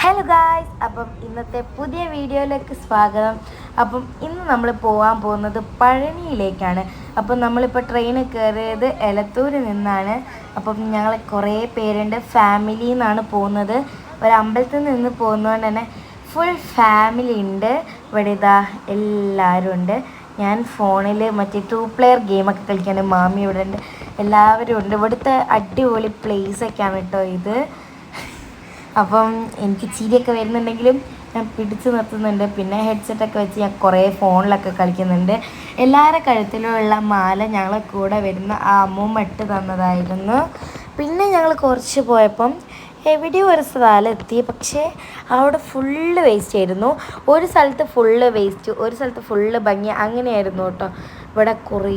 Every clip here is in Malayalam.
ഹലോ ഗായ്സ്, അപ്പം ഇന്നത്തെ പുതിയ വീഡിയോയിലേക്ക് സ്വാഗതം. അപ്പം ഇന്ന് നമ്മൾ പോകാൻ പോകുന്നത് പഴനിയിലേക്കാണ്. അപ്പം നമ്മളിപ്പോൾ ട്രെയിനിൽ കയറിയത് എലത്തൂരിൽ നിന്നാണ്. അപ്പം ഞങ്ങൾ കുറേ പേരുണ്ട്, ഫാമിലിയിൽ നിന്നാണ് പോകുന്നത്. ഒരു അമ്പലത്തിൽ നിന്ന് പോകുന്നതുകൊണ്ട് തന്നെ ഫുൾ ഫാമിലി ഉണ്ട്. ഇവിടെ ഇതാ എല്ലാവരും ഉണ്ട്. ഞാൻ ഫോണിൽ മറ്റേ 2 പ്ലെയർ ഗെയിമൊക്കെ കളിക്കാൻ മാമി ഇവിടെ ഉണ്ട്, എല്ലാവരും ഉണ്ട്. ഇവിടുത്തെ അടിപൊളി പ്ലേസൊക്കെയാണ് കേട്ടോ ഇത്. അപ്പം എനിക്ക് ചിരിയൊക്കെ വരുന്നുണ്ടെങ്കിലും ഞാൻ പിടിച്ചു നിർത്തുന്നുണ്ട്. പിന്നെ ഹെഡ്സെറ്റൊക്കെ വെച്ച് ഞാൻ കുറേ ഫോണിലൊക്കെ കളിക്കുന്നുണ്ട്. എല്ലാവരുടെ കഴുത്തിലുള്ള മാല ഞങ്ങളെ കൂടെ വരുന്ന ആ അമ്മൂമ്മ ഇട്ട് തന്നതായിരുന്നു. പിന്നെ ഞങ്ങൾ കുറച്ച് പോയപ്പം എവിടെയോ ഒരു സ്ഥലം എത്തി, പക്ഷേ അവിടെ ഫുള്ള് വേസ്റ്റ് ആയിരുന്നു. ഒരു സ്ഥലത്ത് ഫുള്ള് വേസ്റ്റ്, ഒരു സ്ഥലത്ത് ഫുള്ള് ഭംഗി, അങ്ങനെയായിരുന്നു കേട്ടോ. ഇവിടെ കുറേ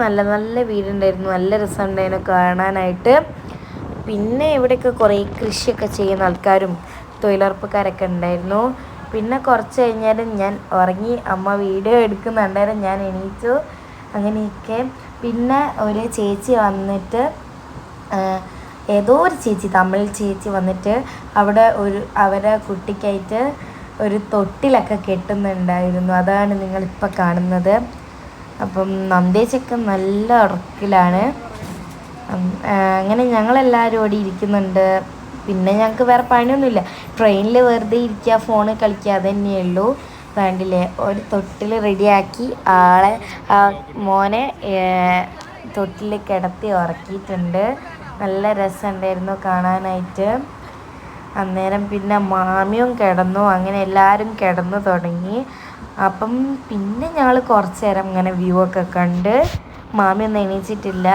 നല്ല നല്ല വീടുണ്ടായിരുന്നു, നല്ല രസമുണ്ടായിരുന്നു കാണാനായിട്ട്. പിന്നെ ഇവിടെയൊക്കെ കുറേ കൃഷിയൊക്കെ ചെയ്യുന്ന ആൾക്കാരും തൊഴിലുറപ്പുകാരൊക്കെ ഉണ്ടായിരുന്നു. പിന്നെ കുറച്ച് കഴിഞ്ഞാലും ഞാൻ ഉറങ്ങി, അമ്മ വീഡിയോ എടുക്കുന്നുണ്ടായിരുന്നു, ഞാൻ എണീച്ചു, അങ്ങനെയൊക്കെ. പിന്നെ ഒരു ചേച്ചി വന്നിട്ട്, ഏതോ ഒരു ചേച്ചി, തമിഴ് ചേച്ചി വന്നിട്ട് അവിടെ അവരെ കുട്ടിക്കായിട്ട് ഒരു തൊട്ടിലൊക്കെ കെട്ടുന്നുണ്ടായിരുന്നു. അതാണ് നിങ്ങളിപ്പോൾ കാണുന്നത്. അപ്പം നന്ദേച്ചൊക്കെ നല്ല ഉറക്കിലാണ്. അങ്ങനെ ഞങ്ങളെല്ലാവരും ഓടി ഇരിക്കുന്നുണ്ട്. പിന്നെ ഞങ്ങൾക്ക് വേറെ പണിയൊന്നുമില്ല, ട്രെയിനിൽ വെറുതെ ഇരിക്കുക, ഫോണ് കളിക്കുക, അത് തന്നെയുള്ളൂ. വേണ്ടില്ലേ, ഒരു തൊട്ടിൽ റെഡിയാക്കി മോനെ തൊട്ടിൽ കിടത്തി ഉറക്കിയിട്ടുണ്ട്. നല്ല രസമുണ്ടായിരുന്നു കാണാനായിട്ട്. അന്നേരം പിന്നെ മാമിയും കിടന്നു, അങ്ങനെ എല്ലാവരും കിടന്നു തുടങ്ങി. അപ്പം പിന്നെ ഞങ്ങൾ കുറച്ച് നേരം ഇങ്ങനെ വ്യൂ ഒക്കെ കണ്ട്, മാമിയൊന്നും എണീച്ചിട്ടില്ല.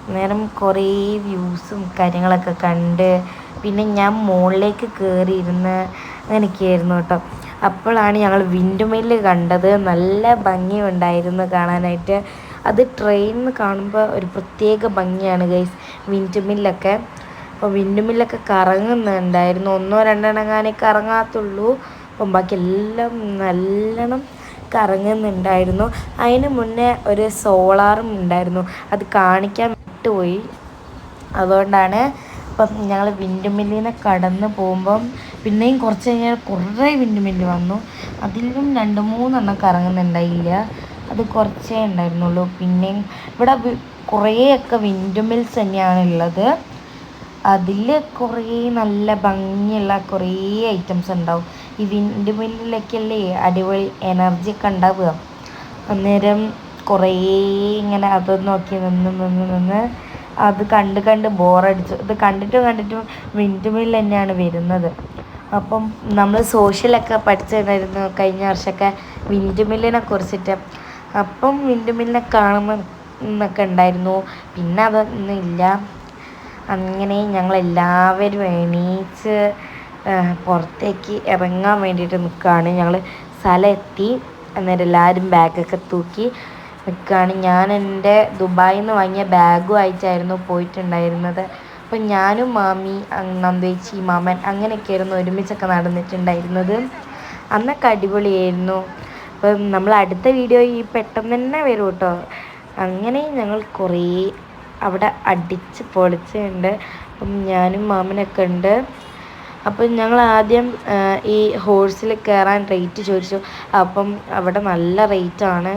അന്നേരം കുറേ വ്യൂസും കാര്യങ്ങളൊക്കെ കണ്ട് പിന്നെ ഞാൻ മുകളിലേക്ക് കയറിയിരുന്ന് അങ്ങനെയൊക്കെയായിരുന്നു കേട്ടോ. അപ്പോഴാണ് ഞങ്ങൾ വിൻഡ് മില്ല് കണ്ടത്. നല്ല ഭംഗിയുണ്ടായിരുന്നു കാണാനായിട്ട്. അത് ട്രെയിനിൽ കാണുമ്പോൾ ഒരു പ്രത്യേക ഭംഗിയാണ് ഗൈസ്, വിൻഡ് മില്ലൊക്കെ. അപ്പോൾ വിൻഡ് മില്ലൊക്കെ കറങ്ങുന്നുണ്ടായിരുന്നു, 1-2 എണ്ണങ്ങാനേ കറങ്ങാത്തുള്ളൂ. അപ്പം ബാക്കി എല്ലാം നല്ലോണം കറങ്ങുന്നുണ്ടായിരുന്നു. അതിന് മുന്നേ ഒരു സോളാറും ഉണ്ടായിരുന്നു, അത് കാണിക്കാൻ പോയി. അതുകൊണ്ടാണ് ഇപ്പം ഞങ്ങൾ വിൻഡ് മില്ലിൽ നിന്ന് കടന്ന് പോകുമ്പം പിന്നെയും കുറച്ച് കഴിഞ്ഞാൽ കുറേ വിൻഡ് മില്ല് വന്നു. അതിലും 2-3 എണ്ണം കറങ്ങുന്നുണ്ടായില്ല, അത് കുറച്ചേ ഉണ്ടായിരുന്നുള്ളൂ. പിന്നെയും ഇവിടെ കുറേയൊക്കെ വിൻഡ് മിൽസ് തന്നെയാണ് ഉള്ളത്. അതിൽ കുറേ നല്ല ഭംഗിയുള്ള കുറേ ഐറ്റംസ് ഉണ്ടാവും. ഈ വിൻഡ് മില്ലിലൊക്കെയല്ലേ അടിപൊളി എനർജി ഒക്കെ ഉണ്ടാവുക. അന്നേരം കുറേ ഇങ്ങനെ അത് നോക്കി നിന്ന് അത് കണ്ട് ബോറടിച്ചു. ഇത് കണ്ടിട്ടും വിൻഡ് മില്ല് തന്നെയാണ് വരുന്നത്. അപ്പം നമ്മൾ സോഷ്യലൊക്കെ പഠിച്ചിട്ടുണ്ടായിരുന്നു കഴിഞ്ഞ വർഷമൊക്കെ വിൻഡ് മില്ലിനെ കുറിച്ചിട്ട്. അപ്പം വിൻഡ് മില്ലിനെ കാണുന്നൊക്കെ ഉണ്ടായിരുന്നു, പിന്നെ അതൊന്നും ഇല്ല. അങ്ങനെ ഞങ്ങളെല്ലാവരും എണീച്ച് പുറത്തേക്ക് ഇറങ്ങാൻ വേണ്ടിയിട്ട് നിൽക്കുകയാണ്. ഞങ്ങൾ സ്ഥലം എത്തി, അന്നേരം എല്ലാവരും ബാഗൊക്കെ തൂക്കി നിൽക്കുകയാണ്. ഞാൻ എൻ്റെ ദുബായിൽ നിന്ന് വാങ്ങിയ ബാഗുമായിട്ടായിരുന്നു പോയിട്ടുണ്ടായിരുന്നത്. അപ്പം ഞാനും മാമി, നന്ദേച്ചി, മാമൻ അങ്ങനെയൊക്കെയായിരുന്നു ഒരുമിച്ചൊക്കെ നടന്നിട്ടുണ്ടായിരുന്നത്. അന്നൊക്കെ അടിപൊളിയായിരുന്നു. അപ്പം നമ്മൾ അടുത്ത വീഡിയോ ഈ പെട്ടെന്ന് തന്നെ വരും കേട്ടോ. അങ്ങനെ ഞങ്ങൾ കുറേ അവിടെ അടിച്ച് പൊളിച്ചുണ്ട്. അപ്പം ഞാനും മാമനൊക്കെ ഉണ്ട്. അപ്പം ഞങ്ങൾ ആദ്യം ഈ ഹോഴ്സിൽ കയറാൻ റേറ്റ് ചോദിച്ചു. അപ്പം അവിടെ നല്ല റേറ്റാണ്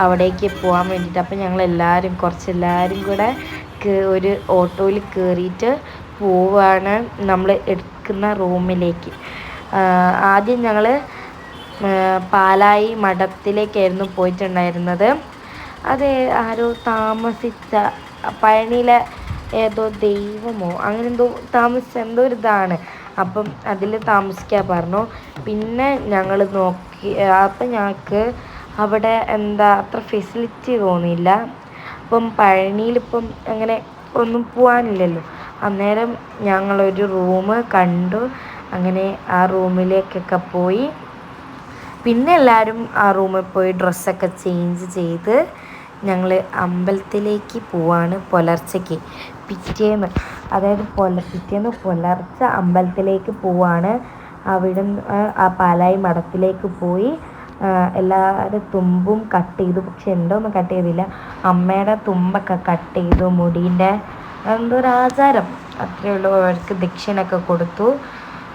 അവിടേക്ക് പോകാൻ വേണ്ടിയിട്ട്. അപ്പം ഞങ്ങളെല്ലാവരും കുറച്ചെല്ലാവരും കൂടെ ഒരു ഓട്ടോയിൽ കയറിയിട്ട് പോവാണ് നമ്മൾ എടുക്കുന്ന റൂമിലേക്ക്. ആദ്യം ഞങ്ങൾ പാലായി മഠത്തിലേക്കായിരുന്നു പോയിട്ടുണ്ടായിരുന്നത്. അത് ആരോ താമസിച്ച പഴനിയിലെ ഏതോ ദൈവമോ അങ്ങനെ എന്തോ താമസിച്ച എന്തോ ഒരു ഇതാണ്. അപ്പം അതിൽ താമസിക്കാൻ പറഞ്ഞു. പിന്നെ ഞങ്ങൾ നോക്കി, അപ്പം ഞങ്ങൾക്ക് അവിടെ എന്താ അത്ര ഫെസിലിറ്റി തോന്നിയില്ല. അപ്പം പഴനിയിലിപ്പം അങ്ങനെ ഒന്നും പോകാനില്ലല്ലോ. അന്നേരം ഞങ്ങളൊരു റൂം കണ്ടു, അങ്ങനെ ആ റൂമിലേക്കൊക്കെ പോയി. പിന്നെ എല്ലാവരും ആ റൂമിൽ പോയി ഡ്രസ്സൊക്കെ ചേഞ്ച് ചെയ്ത് ഞങ്ങൾ അമ്പലത്തിലേക്ക് പോവാണ് പുലർച്ചയ്ക്ക്. പിറ്റേന്ന് പിറ്റേന്ന് പുലർച്ചെ അമ്പലത്തിലേക്ക് പോവാണ്. അവിടുന്ന് ആ പാലായി മഠത്തിലേക്ക് പോയി എല്ലാവരും തുമ്പും കട്ട് ചെയ്തു. പക്ഷെ എൻ്റെ ഒന്നും കട്ട് ചെയ്തില്ല, അമ്മയുടെ തുമ്പൊക്കെ കട്ട് ചെയ്തു. മുടീൻ്റെ എന്തോ ഒരു ആചാരം അത്രയേ ഉള്ളൂ. അവർക്ക് ദക്ഷിണയൊക്കെ കൊടുത്തു.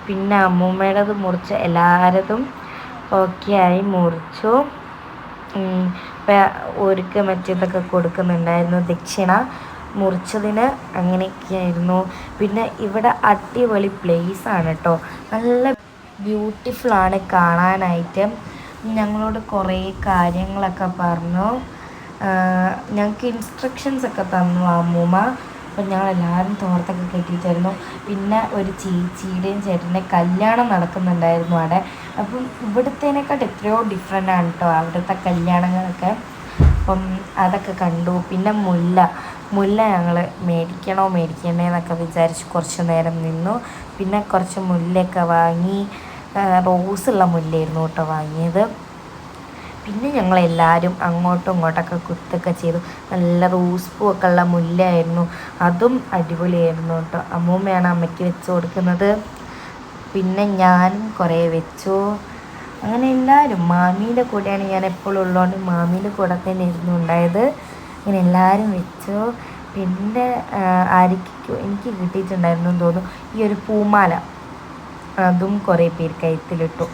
പിന്നെ അമ്മൂമ്മയുടേത് മുറിച്ച് എല്ലാവരതും ഓക്കെ ആയി മുറിച്ചു. ഒരുക്ക് മറ്റേതൊക്കെ കൊടുക്കുന്നുണ്ടായിരുന്നു ദക്ഷിണ മുറിച്ചതിന്. അങ്ങനെയൊക്കെയായിരുന്നു. പിന്നെ ഇവിടെ അടിപൊളി പ്ലേസാണ് കേട്ടോ, നല്ല ബ്യൂട്ടിഫുള്ളാണ് കാണാനായിട്ട്. ഞങ്ങളോട് കുറേ കാര്യങ്ങളൊക്കെ പറഞ്ഞു, ഞങ്ങൾക്ക് ഇൻസ്ട്രക്ഷൻസൊക്കെ തന്നു അമ്മൂമ്മ. അപ്പം ഞങ്ങളെല്ലാവരും തോർത്തൊക്കെ കെട്ടിയിട്ടായിരുന്നു. പിന്നെ ഒരു ചേച്ചിയുടെയും ചേട്ടൻ്റെ കല്യാണം നടക്കുന്നുണ്ടായിരുന്നു അവിടെ. അപ്പം ഇവിടുത്തേനെക്കാട്ട് എത്രയോ ഡിഫറെൻ്റ് ആണ് കേട്ടോ അവിടുത്തെ കല്യാണങ്ങളൊക്കെ. അപ്പം അതൊക്കെ കണ്ടു. പിന്നെ മുല്ല ഞങ്ങൾ മേടിക്കണ്ടേന്നൊക്കെ വിചാരിച്ച് കുറച്ച് നേരം നിന്നു. പിന്നെ കുറച്ച് മുല്ലയൊക്കെ വാങ്ങി. റോസുള്ള മുല്ലയായിരുന്നു കേട്ടോ വാങ്ങിയത്. പിന്നെ ഞങ്ങളെല്ലാവരും അങ്ങോട്ടും ഇങ്ങോട്ടൊക്കെ കുത്തൊക്കെ ചെയ്തു. നല്ല റോസ് പൂവൊക്കെ ഉള്ള മുല്ലയായിരുന്നു, അതും അടിപൊളിയായിരുന്നു കേട്ടോ. അമ്മൂമ്മയാണ് അമ്മയ്ക്ക് വെച്ച് കൊടുക്കുന്നത്. പിന്നെ ഞാനും കുറേ വെച്ചു. അങ്ങനെ എല്ലാവരും മാമീൻ്റെ കൂടെയാണ് ഞാൻ എപ്പോഴും ഉള്ളതുകൊണ്ട് മാമീൻ്റെ കൂടെ തന്നെ ആയിരുന്നു ഉണ്ടായത്. അങ്ങനെ എല്ലാവരും വെച്ചു. പിന്നെ എനിക്ക് കിട്ടിയിട്ടുണ്ടായിരുന്നു എന്ന് തോന്നുന്നു ഈ ഒരു പൂമാല, അതും കുറേ പേര് കഴുത്തിലിട്ടു.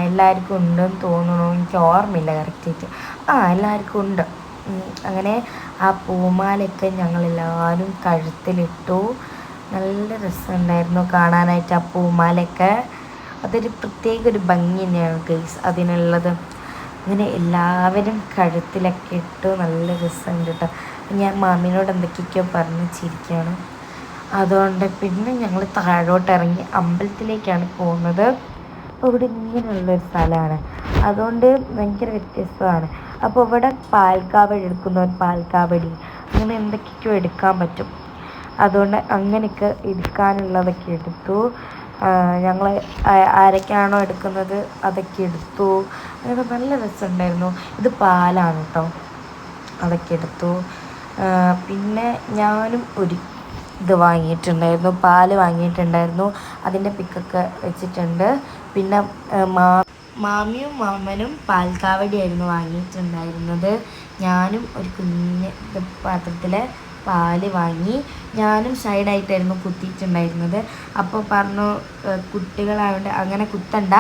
എല്ലാവർക്കും ഉണ്ടെന്ന് തോന്നുന്നു, എനിക്ക് ഓർമ്മയില്ല കറക്റ്റായിട്ട്. എല്ലാവർക്കും ഉണ്ട്. അങ്ങനെ ആ പൂമാലയൊക്കെ ഞങ്ങളെല്ലാവരും കഴുത്തിലിട്ടു. നല്ല രസമുണ്ടായിരുന്നു കാണാനായിട്ട് ആ പൂമാലയൊക്കെ. അതൊരു പ്രത്യേക ഒരു ഭംഗി തന്നെയാണ് ഗൈസ് അതിനുള്ളത്. അങ്ങനെ എല്ലാവരും കഴുത്തിലൊക്കെ ഇട്ടു. നല്ല രസമുണ്ട് കേട്ടോ. ഞാൻ മാമിനോട് എന്തൊക്കെയൊക്കെയോ പറഞ്ഞ് ചിരിക്കുകയാണ്. അതുകൊണ്ട് പിന്നെ ഞങ്ങൾ താഴോട്ട് ഇറങ്ങി അമ്പലത്തിലേക്കാണ് പോകുന്നത്. അപ്പോൾ ഇവിടെ ഇങ്ങനെയുള്ളൊരു സ്ഥലമാണ്, അതുകൊണ്ട് ഭയങ്കര വ്യത്യസ്തമാണ്. അപ്പോൾ ഇവിടെ പാൽക്കാവടി എടുക്കുന്നവർ പാൽക്കാവടി അങ്ങനെ എന്തൊക്കെയൊക്കെയോ എടുക്കാൻ പറ്റും. അതുകൊണ്ട് അങ്ങനെയൊക്കെ എടുക്കാനുള്ളതൊക്കെ എടുത്തു. ഞങ്ങൾ ആരൊക്കെയാണോ എടുക്കുന്നത് അതൊക്കെ എടുത്തു. അങ്ങനെ നല്ല രസമുണ്ടായിരുന്നു. ഇത് പാലാണ് കേട്ടോ, അതൊക്കെ എടുത്തു. പിന്നെ ഞാനും ഒരു ഇത് വാങ്ങിയിട്ടുണ്ടായിരുന്നു, പാല് വാങ്ങിയിട്ടുണ്ടായിരുന്നു. അതിൻ്റെ പിക്കൊക്കെ വെച്ചിട്ടുണ്ട്. പിന്നെ മാമിയും മാമനും പാൽക്കാവടിയായിരുന്നു വാങ്ങിയിട്ടുണ്ടായിരുന്നത്. ഞാനും ഒരു കുഞ്ഞ് പാത്രത്തിൽ പാല് വാങ്ങി. ഞാനും സൈഡായിട്ടായിരുന്നു കുത്തിയിട്ടുണ്ടായിരുന്നത്. അപ്പോൾ പറഞ്ഞു കുട്ടികളായതുകൊണ്ട് അങ്ങനെ കുത്തണ്ട,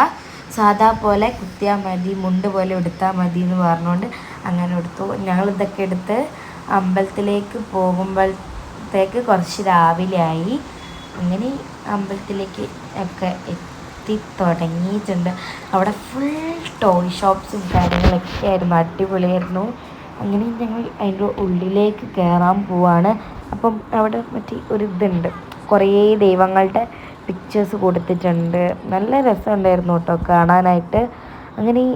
സാധാ പോലെ കുത്തിയാൽ മതി, മുണ്ട് പോലെ എടുത്താൽ മതി എന്ന് പറഞ്ഞുകൊണ്ട് അങ്ങനെ എടുത്തു. ഞങ്ങളിതൊക്കെ എടുത്ത് അമ്പലത്തിലേക്ക് പോകുമ്പോഴത്തേക്ക് കുറച്ച് രാവിലെ ആയി. അങ്ങനെ അമ്പലത്തിലേക്ക് ഒക്കെ എത്തി തുടങ്ങിയിട്ടുണ്ട്. അവിടെ ഫുൾ ടോയ് ഷോപ്സും കാര്യങ്ങളൊക്കെ ആയിരുന്നു, അടിപൊളിയായിരുന്നു. അങ്ങനെ ഞങ്ങൾ അതിൻ്റെ ഉള്ളിലേക്ക് കയറാൻ പോവാണ്. അപ്പം അവിടെ മറ്റേ ഒരു ഇതുണ്ട്, കുറേ ദൈവങ്ങളുടെ പിക്ചേഴ്സ് കൊടുത്തിട്ടുണ്ട്. നല്ല രസമുണ്ടായിരുന്നു കേട്ടോ കാണാനായിട്ട്. അങ്ങനെ ഈ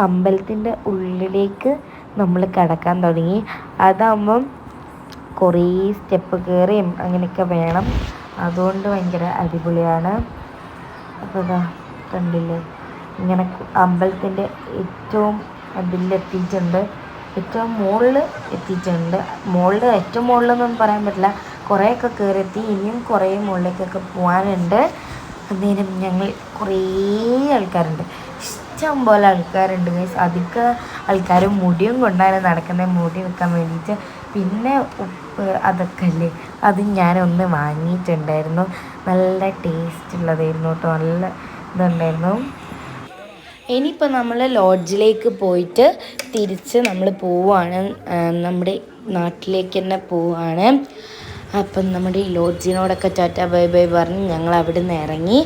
അമ്പലത്തിൻ്റെ ഉള്ളിലേക്ക് നമ്മൾ കടക്കാൻ തുടങ്ങി. അതാകുമ്പം കുറേ സ്റ്റെപ്പ് കയറിയും അങ്ങനെയൊക്കെ വേണം, അതുകൊണ്ട് ഭയങ്കര അടിപൊളിയാണ്. അപ്പോൾ കണ്ടില്ലേ, ഇങ്ങനെ അമ്പലത്തിൻ്റെ ഏറ്റവും അതിലെത്തിയിട്ടുണ്ട്, ഏറ്റവും മുകളിൽ എത്തിയിട്ടുണ്ട്. ഏറ്റവും മുകളിലൊന്നും പറയാൻ പറ്റില്ല, കുറേയൊക്കെ കയറിയെത്തി. ഇനിയും കുറേ മുകളിലേക്കൊക്കെ പോകാനുണ്ട്. അന്നേരം ഞങ്ങൾ കുറേ ആൾക്കാരുണ്ട്, ഇഷ്ടം പോലെ ആൾക്കാരുണ്ട് ഗൈസ്. അധിക ആൾക്കാരും മുടിയും കൊണ്ടാണ് നടക്കുന്നത്, മുടി വെക്കാൻ വേണ്ടിയിട്ട്. പിന്നെ ഉപ്പ് അതൊക്കെ അല്ലേ, അത് ഞാനൊന്ന് വാങ്ങിയിട്ടുണ്ടായിരുന്നു. നല്ല ടേസ്റ്റ് ഉള്ളതായിരുന്നു കേട്ടോ, നല്ല ഇതുണ്ടായിരുന്നു. ഇനിയിപ്പോൾ നമ്മൾ ലോഡ്ജിലേക്ക് പോയിട്ട് തിരിച്ച് നമ്മൾ പോവുകയാണ്, നമ്മുടെ നാട്ടിലേക്ക് തന്നെ പോവുകയാണ്. അപ്പം നമ്മുടെ ഈ ലോഡ്ജിനോടൊക്കെ ടാറ്റ ബൈ ബൈ പറഞ്ഞ് ഞങ്ങൾ അവിടെ നിന്ന് ഇറങ്ങി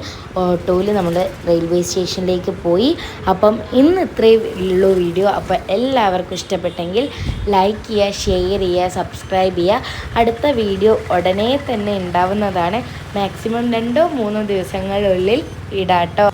ഓട്ടോയിൽ നമ്മുടെ റെയിൽവേ സ്റ്റേഷനിലേക്ക് പോയി. അപ്പം ഇന്ന് ഇത്രയേ ഉള്ളൂ വീഡിയോ. അപ്പോൾ എല്ലാവർക്കും ഇഷ്ടപ്പെട്ടെങ്കിൽ ലൈക്ക് ചെയ്യുക, ഷെയർ ചെയ്യുക, സബ്സ്ക്രൈബ് ചെയ്യുക. അടുത്ത വീഡിയോ ഉടനെ തന്നെ ഉണ്ടാവുന്നതാണ്. മാക്സിമം 2-3 ദിവസങ്ങളിനുള്ളിൽ ഇടാട്ടോ.